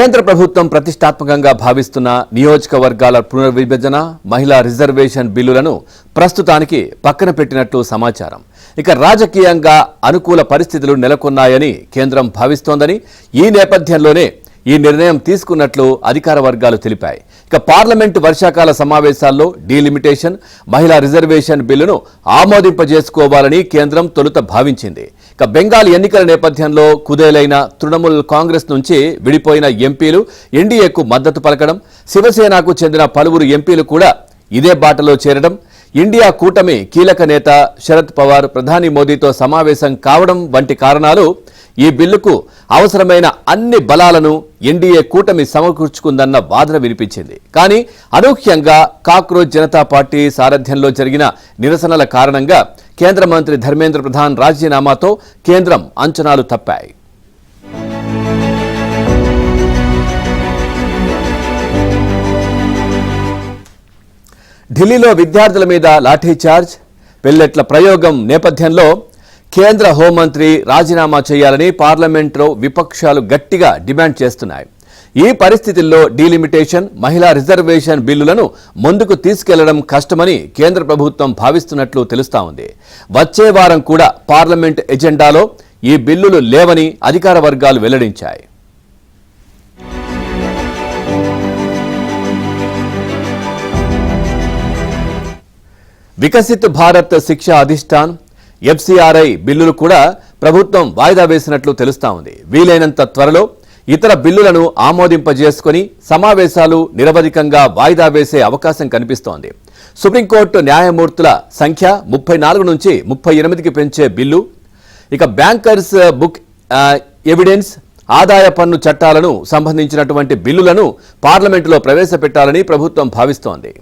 కేంద్ర ప్రభుత్వం ప్రతిష్టాత్మకంగా భావిస్తున్న నియోజకవర్గాల పునర్విభజన, మహిళా రిజర్వేషన్ బిల్లులను ప్రస్తుతానికి పక్కన పెట్టినట్లు సమాచారం. ఇక రాజకీయంగా అనుకూల పరిస్థితులు నెలకొన్నాయని కేంద్రం భావిస్తోందని, ఈ నేపథ్యంలోనే ఈ నిర్ణయం తీసుకున్నట్లు అధికార వర్గాలు తెలిపాయి. ఇక పార్లమెంటు వర్షాకాల సమావేశాల్లో డీలిమిటేషన్, మహిళా రిజర్వేషన్ బిల్లును ఆమోదింపజేసుకోవాలని కేంద్రం తొలుత భావించింది. ఇక బెంగాల్ ఎన్నికల నేపథ్యంలో కుదేలైన తృణమూల్ కాంగ్రెస్ నుంచి విడిపోయిన ఎంపీలు ఎన్డీఏకు మద్దతు పలకడం, శివసేనకు చెందిన పలువురు ఎంపీలు కూడా ఇదే బాటలో చేరడం, ఇండియా కూటమి కీలక నేత శరద్ పవార్ ప్రధాని మోదీతో సమావేశం కావడం వంటి కారణాలు ఈ బిల్లుకు అవసరమైన అన్ని బలాలను ఎన్డీఏ కూటమి సమకూర్చుకుందన్న వాదన వినిపించింది. కానీ అనూహ్యంగా కాక్రోచ్ జనతా పార్టీ సారథ్యంలో జరిగిన నిరసనల కారణంగా కేంద్ర మంత్రి ధర్మేంద్ర ప్రధాన్ రాజీనామాతో కేంద్రం అంచనాలు తప్పాయి. ఢిల్లీలో విద్యార్థుల మీద లాఠీచార్జ్, పెల్లెట్ల ప్రయోగం నేపథ్యంలో కేంద్ర హోంమంత్రి రాజీనామా చేయాలని పార్లమెంట్లో విపక్షాలు గట్టిగా డిమాండ్ చేస్తున్నాయి. ఈ పరిస్థితుల్లో డీలిమిటేషన్, మహిళా రిజర్వేషన్ బిల్లులను ముందుకు తీసుకెళ్లడం కష్టమని కేంద్ర ప్రభుత్వం భావిస్తున్నట్లు తెలుస్తా ఉంది. వచ్చే వారం కూడా పార్లమెంట్ ఎజెండాలో ఈ బిల్లులు లేవని అధికార వర్గాలు వెల్లడించాయి. వికసిత్ భారత్ శిక్షా అధిష్టాన్, ఎఫ్సిఆర్ఐ బిల్లులు కూడా ప్రభుత్వం వాయిదా వేసినట్లు తెలుస్తా ఉంది. వీలైనంత త్వరలో ఇతర బిల్లులను ఆమోదింపజేసుకుని సమావేశాలు నిరవధికంగా వాయిదా వేసే అవకాశం కనిపిస్తోంది. సుప్రీంకోర్టు న్యాయమూర్తుల సంఖ్య 34 నుంచి 38కి పెంచే బిల్లు, ఇక బ్యాంకర్స్ బుక్ ఎవిడెన్స్, ఆదాయ పన్ను చట్టాలను సంబంధించినటువంటి బిల్లులను పార్లమెంటులో ప్రవేశపెట్టాలని ప్రభుత్వం భావిస్తోంది.